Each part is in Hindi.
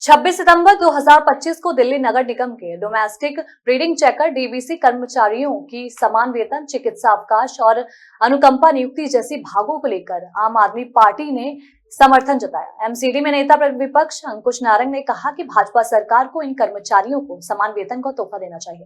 26 सितंबर 2025 को दिल्ली नगर निगम के डोमेस्टिक ब्रीडिंग चेकर डीबीसी कर्मचारियों की समान वेतन, चिकित्सा अवकाश और अनुकंपा नियुक्ति जैसी भागों को लेकर आम आदमी पार्टी ने समर्थन जताया। एमसीडी में नेता विपक्ष अंकुश नारंग ने कहा कि भाजपा सरकार को इन कर्मचारियों को समान वेतन का तोहफा देना चाहिए।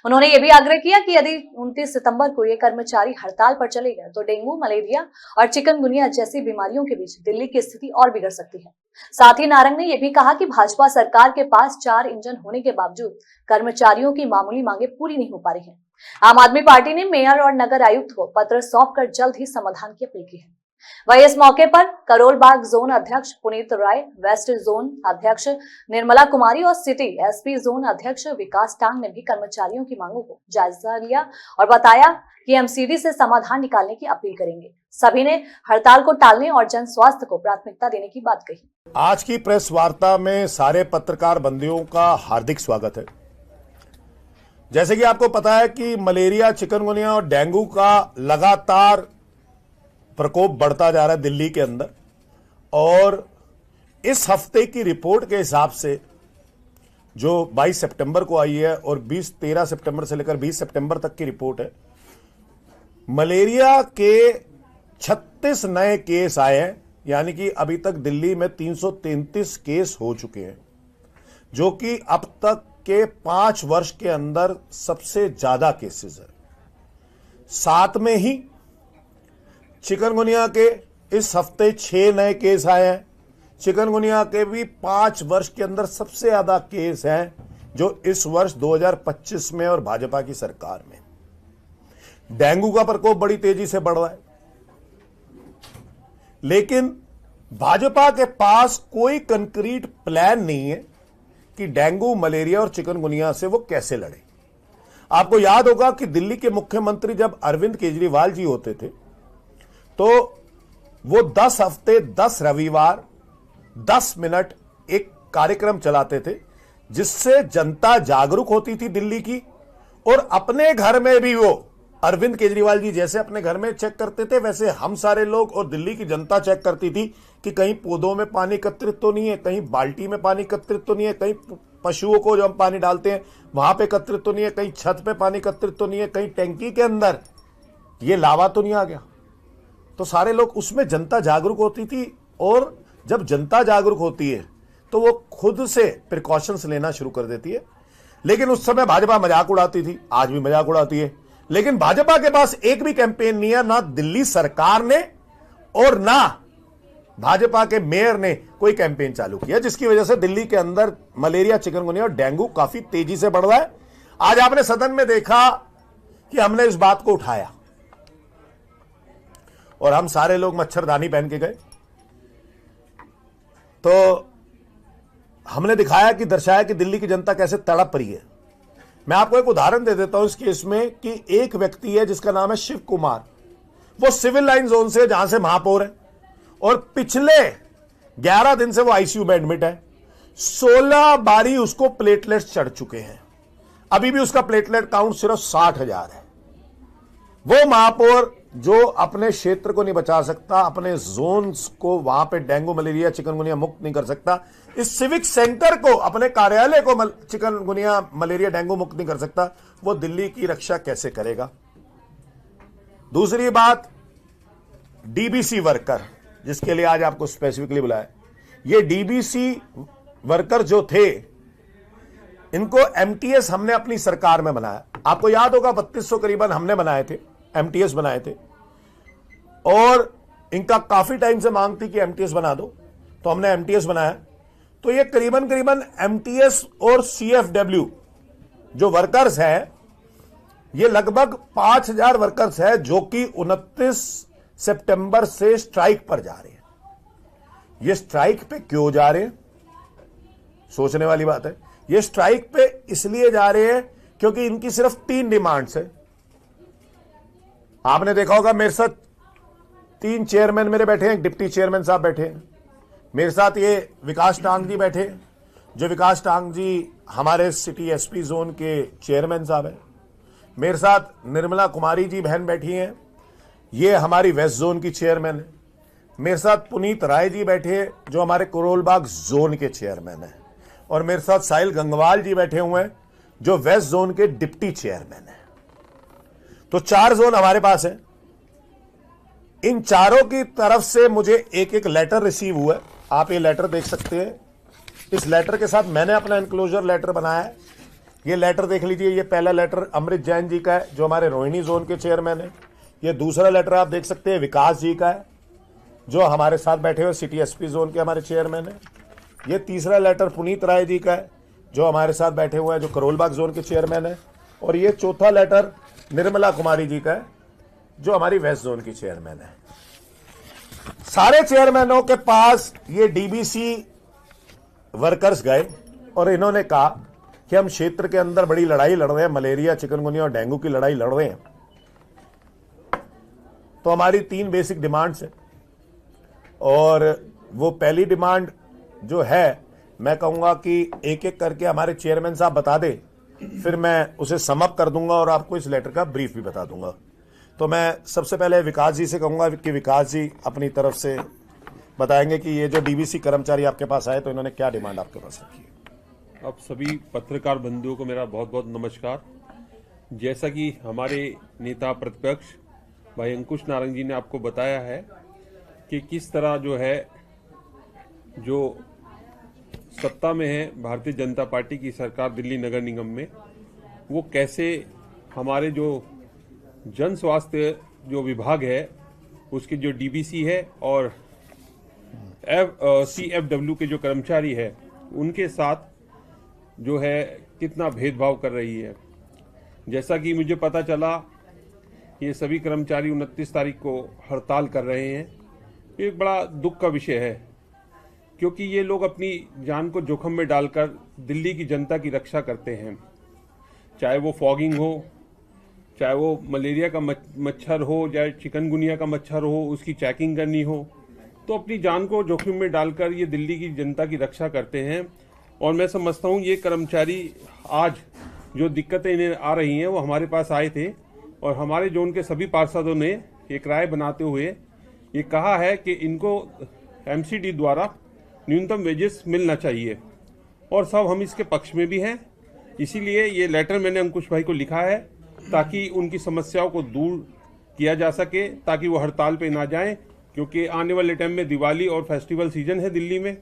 उन्होंने ये भी आग्रह किया कि यदि 29 सितंबर को ये कर्मचारी हड़ताल पर चले गए तो डेंगू, मलेरिया और चिकनगुनिया जैसी बीमारियों के बीच दिल्ली की स्थिति और बिगड़ सकती है। साथ ही नारंग ने यह भी कहा कि भाजपा सरकार के पास 4 इंजन होने के बावजूद कर्मचारियों की मामूली मांगे पूरी नहीं हो पा रही हैं। आम आदमी पार्टी ने मेयर और नगर आयुक्त को पत्र सौंपकर जल्द ही समाधान की अपील की है। वहीं इस मौके पर करोल बाग जोन अध्यक्ष पुनीत राय, वेस्ट जोन अध्यक्ष निर्मला कुमारी और सिटी एसपी जोन अध्यक्ष विकास टांग ने भी कर्मचारियों की मांगों को जायजा लिया और बताया कि एमसीडी से समाधान निकालने की अपील करेंगे। सभी ने हड़ताल को टालने और जन स्वास्थ्य को प्राथमिकता देने की बात कही। आज की प्रेस वार्ता में सारे पत्रकार बंधुओं का हार्दिक स्वागत है। जैसे कि आपको पता है कि मलेरिया, चिकनगुनिया और डेंगू का लगातार प्रकोप बढ़ता जा रहा है दिल्ली के अंदर, और इस हफ्ते की रिपोर्ट के हिसाब से जो 22 सितंबर को आई है और 13 सितंबर से लेकर 20 सितंबर तक की रिपोर्ट है, मलेरिया के 36 नए केस आए हैं। यानी कि अभी तक दिल्ली में 333 केस हो चुके हैं, जो कि अब तक के 5 वर्ष के अंदर सबसे ज्यादा केसेस है। साथ में ही चिकनगुनिया के इस हफ्ते 6 नए केस आए हैं। चिकनगुनिया के भी 5 वर्ष के अंदर सबसे ज्यादा केस हैं जो इस वर्ष 2025 में और भाजपा की सरकार में। डेंगू का प्रकोप बड़ी तेजी से बढ़ रहा है, लेकिन भाजपा के पास कोई कंक्रीट प्लान नहीं है कि डेंगू, मलेरिया और चिकनगुनिया से वो कैसे लड़े। आपको याद होगा कि दिल्ली के मुख्यमंत्री जब अरविंद केजरीवाल जी होते थे तो वो 10 हफ्ते 10 रविवार 10 मिनट एक कार्यक्रम चलाते थे, जिससे जनता जागरूक होती थी दिल्ली की। और अपने घर में भी वो अरविंद केजरीवाल जी जैसे अपने घर में चेक करते थे, वैसे हम सारे लोग और दिल्ली की जनता चेक करती थी कि कहीं पौधों में पानी एकत्रित तो नहीं है, कहीं बाल्टी में पानी एकत्रित तो नहीं है, कहीं पशुओं को जो हम पानी डालते हैं वहां पे एकत्रित तो नहीं है, कहीं छत पे पानी एकत्रित तो नहीं है, कहीं टैंकी के अंदर ये लावा तो नहीं आ गया। तो सारे लोग उसमें जनता जागरूक होती थी, और जब जनता जागरूक होती है तो वो खुद से प्रिकॉशंस लेना शुरू कर देती है। लेकिन उस समय भाजपा मजाक उड़ाती थी, आज भी मजाक उड़ाती है। लेकिन भाजपा के पास एक भी कैंपेन नहीं है, ना दिल्ली सरकार ने और ना भाजपा के मेयर ने कोई कैंपेन चालू किया, जिसकी वजह से दिल्ली के अंदर मलेरिया, चिकनगुनिया और डेंगू काफी तेजी से बढ़ रहा है। आज आपने सदन में देखा कि हमने इस बात को उठाया और हम सारे लोग मच्छरदानी पहन के गए, तो हमने दिखाया कि दर्शाया कि दिल्ली की जनता कैसे तड़प रही है। मैं आपको एक उदाहरण दे देता हूं इस केस में कि एक व्यक्ति है जिसका नाम है शिव कुमार। वो सिविल लाइन जोन से, जहां से महापौर है, और पिछले 11 दिन से वो आईसीयू में एडमिट है। 16 बारी उसको प्लेटलेट्स चढ़ चुके हैं, अभी भी उसका प्लेटलेट काउंट सिर्फ 60,000 है। वो महापौर जो अपने क्षेत्र को नहीं बचा सकता, अपने जोन्स को वहां पे डेंगू, मलेरिया, चिकनगुनिया मुक्त नहीं कर सकता, इस सिविक सेंटर को, अपने कार्यालय को चिकनगुनिया, मलेरिया, डेंगू मुक्त नहीं कर सकता, वो दिल्ली की रक्षा कैसे करेगा। दूसरी बात, डीबीसी वर्कर, जिसके लिए आज आपको स्पेसिफिकली बुलाया, ये डीबीसी वर्कर जो थे, इनको एमटीएस हमने अपनी सरकार में बनाया। आपको याद होगा 3200 करीबन हमने बनाए थे, एमटीएस बनाए थे, और इनका काफी टाइम से मांग थी कि एमटीएस बना दो, तो हमने एमटीएस बनाया। तो ये करीबन एमटीएस और सीएफडब्ल्यू जो वर्कर्स हैं, ये लगभग 5000 वर्कर्स हैं जो कि 29 सितंबर से स्ट्राइक पर जा रहे हैं। ये स्ट्राइक पे क्यों जा रहे हैं, सोचने वाली बात है। ये स्ट्राइक पे इसलिए जा रहे हैं क्योंकि इनकी सिर्फ 3 डिमांड्स है। आपने देखा होगा मेरे साथ 3 चेयरमैन मेरे बैठे हैं, एक डिप्टी चेयरमैन साहब बैठे हैं, मेरे साथ ये विकास टांग जी बैठे, जो विकास टांग जी हमारे सिटी एसपी जोन के चेयरमैन साहब हैं। मेरे साथ निर्मला कुमारी जी बहन बैठी हैं, ये हमारी वेस्ट जोन की चेयरमैन है। मेरे साथ पुनीत राय जी बैठे, जो हमारे करोल बाग जोन के चेयरमैन हैं। और मेरे साथ साहिल गंगवाल जी बैठे हुए हैं जो वेस्ट जोन के डिप्टी चेयरमैन हैं। तो 4 जोन हमारे पास है। इन चारों की तरफ से मुझे एक एक लेटर रिसीव हुआ है। आप ये लेटर देख सकते हैं। इस लेटर के साथ मैंने अपना एनक्लोजर लेटर बनाया है। ये लेटर देख लीजिए। ये पहला लेटर अमृत जैन जी का है जो हमारे रोहिणी जोन के चेयरमैन है। ये दूसरा लेटर आप देख सकते हैं विकास जी का है जो हमारे साथ बैठे हुए सिटी एसपी जोन के हमारे चेयरमैन है। ये तीसरा लेटर पुनीत राय जी का है जो हमारे साथ बैठे हुए हैं जो करोलबाग जोन के चेयरमैन है। और ये चौथा लेटर निर्मला कुमारी जी का है जो हमारी वेस्ट जोन की चेयरमैन है। सारे चेयरमैनों के पास ये डीबीसी वर्कर्स गए और इन्होंने कहा कि हम क्षेत्र के अंदर बड़ी लड़ाई लड़ रहे हैं, मलेरिया, चिकनगुनिया और डेंगू की लड़ाई लड़ रहे हैं। तो हमारी 3 बेसिक डिमांड्स हैं और वो पहली डिमांड जो है मैं कहूंगा कि एक एक करके हमारे चेयरमैन साहब बता दें, फिर मैं उसे समअप कर दूंगा और आपको इस लेटर का ब्रीफ भी बता दूंगा। तो मैं सबसे पहले विकास जी से कहूंगा कि विकास जी अपनी तरफ से बताएंगे कि ये जो डीबीसी कर्मचारी आपके पास आए तो इन्होंने क्या डिमांड आपके पास रखी है। अब सभी पत्रकार बंधुओं को मेरा बहुत बहुत नमस्कार। जैसा कि हमारे नेता प्रतिपक्ष भाई अंकुश नारंग जी ने आपको बताया है कि किस तरह जो है जो सत्ता में है भारतीय जनता पार्टी की सरकार दिल्ली नगर निगम में, वो कैसे हमारे जो जन स्वास्थ्य जो विभाग है उसके जो डीबीसी है और CFW के जो कर्मचारी है उनके साथ जो है कितना भेदभाव कर रही है। जैसा कि मुझे पता चला ये सभी कर्मचारी 29 तारीख को हड़ताल कर रहे हैं। एक बड़ा दुख का विषय है क्योंकि ये लोग अपनी जान को जोखिम में डालकर दिल्ली की जनता की रक्षा करते हैं। चाहे वो फॉगिंग हो, चाहे वो मलेरिया का मच्छर हो, चाहे चिकनगुनिया का मच्छर हो, उसकी चेकिंग करनी हो, तो अपनी जान को जोखिम में डालकर ये दिल्ली की जनता की रक्षा करते हैं। और मैं समझता हूँ ये कर्मचारी आज जो दिक्कतें इन्हें आ रही हैं वो हमारे पास आए थे और हमारे जोन के सभी पार्षदों ने एक राय बनाते हुए ये कहा है कि इनको MCD द्वारा न्यूनतम वेजेस मिलना चाहिए और सब हम इसके पक्ष में भी हैं। इसीलिए ये लेटर मैंने अंकुश भाई को लिखा है ताकि उनकी समस्याओं को दूर किया जा सके, ताकि वो हड़ताल पे ना जाएं, क्योंकि आने वाले टाइम में दिवाली और फेस्टिवल सीजन है दिल्ली में।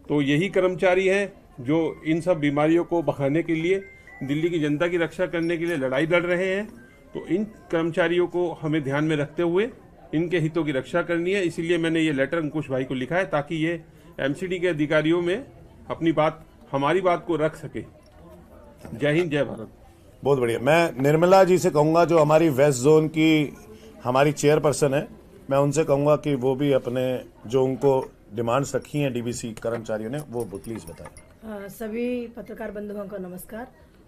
तो यही कर्मचारी हैं जो इन सब बीमारियों को भगाने के लिए, दिल्ली की जनता की रक्षा करने के लिए लड़ाई लड़ रहे हैं। तो इन कर्मचारियों को हमें ध्यान में रखते हुए इनके हितों की रक्षा करनी है। इसीलिए मैंने ये लेटर अंकुश भाई को लिखा है ताकि ये MCD के अधिकारियों में अपनी बात, हमारी बात को रख सके। जय हिंद, जय भारत। बहुत बढ़िया। मैं निर्मला जी से कहूंगा जो हमारी वेस्ट जोन की हमारी चेयरपर्सन है, मैं उनसे कहूंगा कि वो भी अपने जो उनको डिमांड्स रखी हैं डीबीसी कर्मचारियों ने वो प्लीज बताएं। सभी पत्रकार बंधुओं को नमस्कार।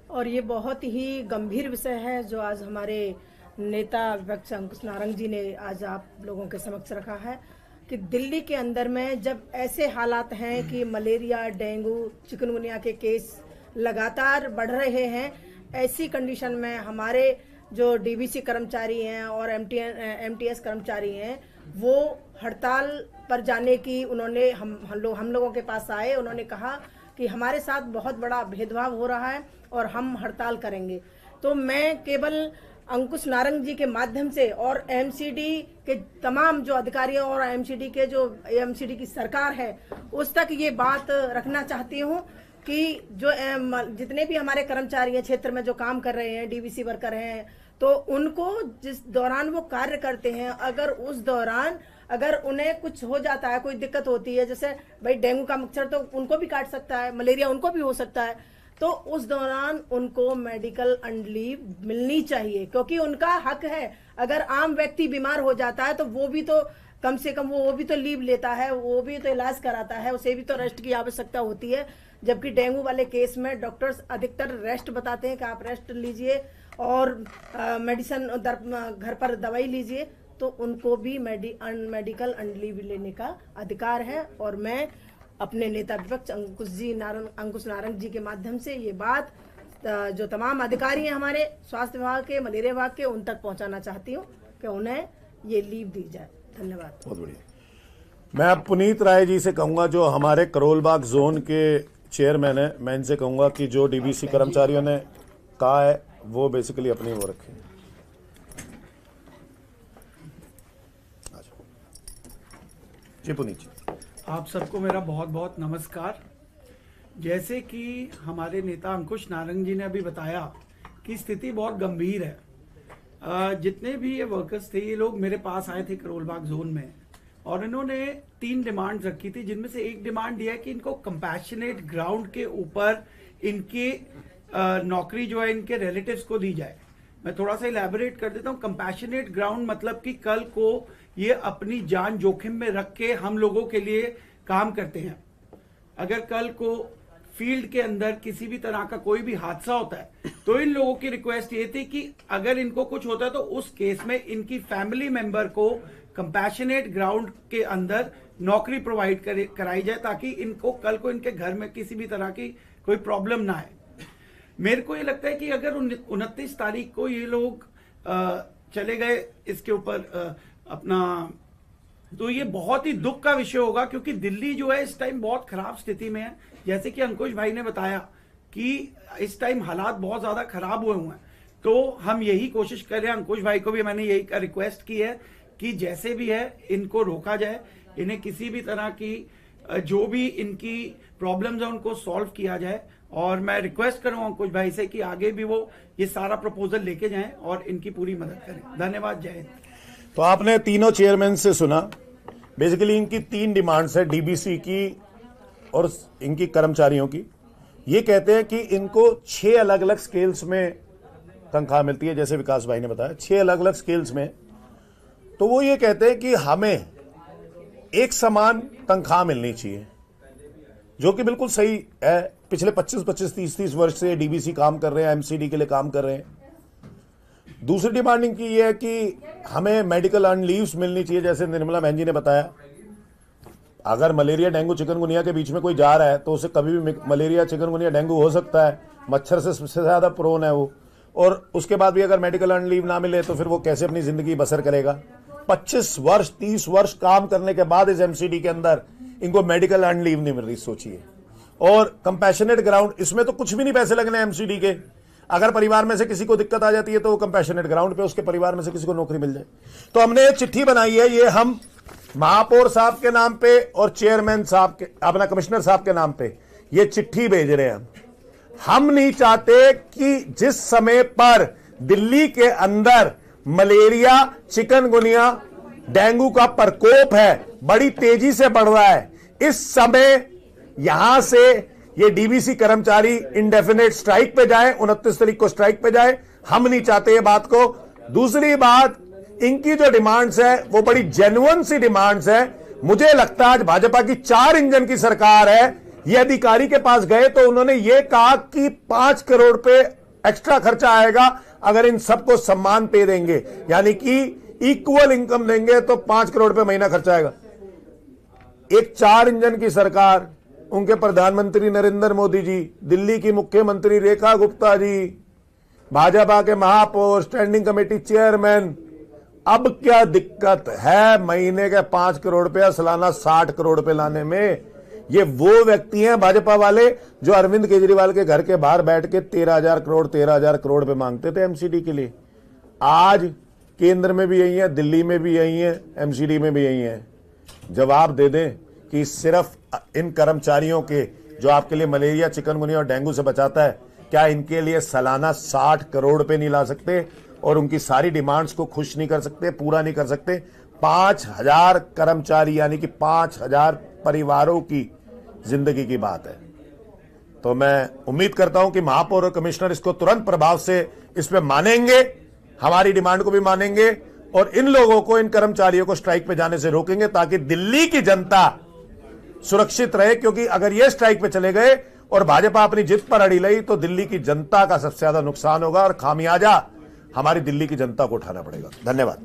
और ये बहुत ही गंभीर विषय है जो आज हमारे नेता विपक्ष अंकुश नारंग जी ने आज आप लोगों के समक्ष रखा है कि दिल्ली के अंदर में जब ऐसे हालात हैं कि मलेरिया, डेंगू, चिकनगुनिया के केस लगातार बढ़ रहे हैं, ऐसी कंडीशन में हमारे जो डीबीसी कर्मचारी हैं और MTS कर्मचारी हैं वो हड़ताल पर जाने की उन्होंने हम लोगों के पास आए। उन्होंने कहा कि हमारे साथ बहुत बड़ा भेदभाव हो रहा है और हम हड़ताल करेंगे। तो मैं केवल अंकुश नारंग जी के माध्यम से और MCD के तमाम जो अधिकारी और MCD के जो MCD की सरकार है उस तक ये बात रखना चाहती हूँ कि जो जितने भी हमारे कर्मचारी हैं क्षेत्र में जो काम कर रहे हैं, डीबीसी वर्कर हैं, तो उनको जिस दौरान वो कार्य करते हैं, अगर उस दौरान अगर उन्हें कुछ हो जाता है, कोई दिक्कत होती है, जैसे भाई डेंगू का मच्छर तो उनको भी काट सकता है, मलेरिया उनको भी हो सकता है, तो उस दौरान उनको मेडिकल लीव मिलनी चाहिए क्योंकि उनका हक है। अगर आम व्यक्ति बीमार हो जाता है तो वो भी तो कम से कम वो भी तो लीव लेता है, वो भी तो इलाज कराता है, उसे भी तो रेस्ट की आवश्यकता होती है। जबकि डेंगू वाले केस में डॉक्टर्स अधिकतर रेस्ट बताते हैं कि आप रेस्ट लीजिए और मेडिसिन घर पर दवाई लीजिए, तो उनको भी मेडिकल लीव लेने का अधिकार है। और मैं अपने नेता विपक्ष अंकुश नारंग जी के माध्यम से ये बात जो तमाम अधिकारी हैं हमारे स्वास्थ्य विभाग के, मलेरिया विभाग के, उन तक पहुंचाना चाहती हूँ कि उन्हें ये लीव दी जाए। धन्यवाद। बहुत बढ़िया। मैं अब पुनीत राय जी से कहूंगा जो हमारे करोलबाग जोन के चेयरमैन है, मैं इनसे कहूंगा कि जो डीबीसी कर्मचारियों ने कहा है वो बेसिकली अपनी वो रखें। जी पुनीत जी। आप सबको मेरा बहुत बहुत नमस्कार। जैसे कि हमारे नेता अंकुश नारंग जी ने अभी बताया कि स्थिति बहुत गंभीर है। जितने भी ये वर्कर्स थे, ये लोग मेरे पास आए थे करोल बाग जोन में, और इन्होंने 3 डिमांड रखी थी, जिनमें से एक डिमांड ये है कि इनको कंपैशनेट ग्राउंड के ऊपर इनकी नौकरी जो है इनके रिलेटिव्स को दी जाए। मैं थोड़ा सा इलैबोरेट कर देता हूँ। कंपैशनेट ग्राउंड मतलब कि कल को ये अपनी जान जोखिम में रख के हम लोगों के लिए काम करते हैं। अगर कल को फील्ड के अंदर किसी भी तरह का कोई भी हादसा होता है तो इन लोगों की रिक्वेस्ट ये थी कि अगर इनको कुछ होता है तो उस केस में इनकी फैमिली मेंबर को कंपैशनेट ग्राउंड के अंदर नौकरी प्रोवाइड कराई जाए, ताकि इनको कल को इनके घर में किसी भी तरह की कोई प्रॉब्लम ना आए। मेरे को ये लगता है कि अगर 29 तारीख को ये लोग चले गए इसके ऊपर अपना, तो ये बहुत ही दुख का विषय होगा, क्योंकि दिल्ली जो है इस टाइम बहुत खराब स्थिति में है। जैसे कि अंकुश भाई ने बताया कि इस टाइम हालात बहुत ज्यादा खराब हुए हैं, तो हम यही कोशिश कर रहे हैं। अंकुश भाई को भी मैंने यही रिक्वेस्ट की है कि जैसे भी है इनको रोका जाए, इन्हें किसी भी तरह की जो भी इनकी प्रॉब्लम्स है उनको सॉल्व किया जाए। और मैं रिक्वेस्ट करूंगा अंकुश भाई से कि आगे भी वो ये सारा प्रपोजल लेके जाएं और इनकी पूरी मदद करें। धन्यवाद। जय हिंद। तो आपने तीनों चेयरमैन से सुना। बेसिकली इनकी 3 डिमांड्स है डीबीसी की और इनकी कर्मचारियों की। ये कहते हैं कि इनको 6 अलग अलग स्केल्स में तनख्वाह मिलती है, जैसे विकास भाई ने बताया 6 अलग अलग स्केल्स में। तो वो ये कहते हैं कि हमें एक समान तनख्वाह मिलनी चाहिए, जो कि बिल्कुल सही है। पिछले 25-25, 30-30 वर्ष से डीबीसी काम कर रहे हैं, एमसीडी के लिए काम कर रहे हैं। दूसरी डिमांडिंग की ये है कि हमें मेडिकल अर्न लीव्स मिलनी चाहिए, जैसे निर्मला बहन जी ने बताया। अगर मलेरिया, डेंगू, चिकनगुनिया के बीच में कोई जा रहा है तो उसे कभी भी मलेरिया, चिकनगुनिया, डेंगू हो सकता है। मच्छर से सबसे ज्यादा प्रोन है वो। और उसके बाद भी अगर मेडिकल अर्न लीव ना मिले तो फिर वो कैसे अपनी जिंदगी बसर करेगा। 25 वर्ष 30 वर्ष काम करने के बाद इस एमसीडी के अंदर इनको मेडिकल अर्न लीव नहीं मिल रही, सोचिए। और कंपैशनेट ग्राउंड, इसमें तो कुछ भी नहीं पैसे लगने एमसीडी के। अगर परिवार में से किसी को दिक्कत आ जाती है तो वो कंपैशनेट ग्राउंड पे उसके परिवार में से किसी को नौकरी मिल जाए। तो हमने एक चिट्ठी बनाई है, ये हम महापौर साहब के नाम पे और चेयरमैन साहब के, अपना कमिश्नर साहब के नाम पे ये चिट्ठी भेज रहे हैं। हम नहीं चाहते कि जिस समय पर दिल्ली के अंदर मलेरिया, चिकनगुनिया, डेंगू का प्रकोप है, बड़ी तेजी से बढ़ रहा है, इस समय यहां से ये डीबीसी कर्मचारी इंडेफिनेट स्ट्राइक पे जाए, 29 तारीख को स्ट्राइक पे जाए। हम नहीं चाहते ये बात को। दूसरी बात, इनकी जो डिमांड्स है वो बड़ी जेन्युइन सी डिमांड्स है। मुझे लगता है आज भाजपा की 4 इंजन की सरकार है। ये अधिकारी के पास गए तो उन्होंने ये कहा कि 5 करोड़ पे एक्स्ट्रा खर्चा आएगा अगर इन सबको सम्मान पे देंगे, यानी कि इक्वल इनकम देंगे तो 5 करोड़ पे महीना खर्चा आएगा। एक 4 इंजन की सरकार, उनके प्रधानमंत्री नरेंद्र मोदी जी, दिल्ली की मुख्यमंत्री रेखा गुप्ता जी, भाजपा के महापौर, स्टैंडिंग कमेटी चेयरमैन, अब क्या दिक्कत है महीने के 5 करोड़ पे या सालाना 60 करोड़ पे लाने में? ये वो व्यक्ति हैं भाजपा वाले जो अरविंद केजरीवाल के घर के बाहर बैठ के 13,000 करोड़ पे मांगते थे एमसीडी के लिए। आज केंद्र में भी यही है, दिल्ली में भी यही है, एमसीडी में भी यही है। जवाब दे दें कि सिर्फ इन कर्मचारियों के जो आपके लिए मलेरिया, चिकनगुनिया और डेंगू से बचाता है, क्या इनके लिए सालाना 60 करोड़ पे नहीं ला सकते और उनकी सारी डिमांड्स को खुश नहीं कर सकते, पूरा नहीं कर सकते? 5,000 कर्मचारी यानी कि 5,000 परिवारों की जिंदगी की बात है। तो मैं उम्मीद करता हूं कि महापौर और कमिश्नर इसको तुरंत प्रभाव से इसमें मानेंगे, हमारी डिमांड को भी मानेंगे और इन लोगों को, इन कर्मचारियों को स्ट्राइक पे जाने से रोकेंगे ताकि दिल्ली की जनता सुरक्षित रहे। क्योंकि अगर ये स्ट्राइक पे चले गए और भाजपा अपनी जिद पर अड़ी रही तो दिल्ली की जनता का सबसे ज्यादा नुकसान होगा और खामियाजा हमारी दिल्ली की जनता को उठाना पड़ेगा। धन्यवाद।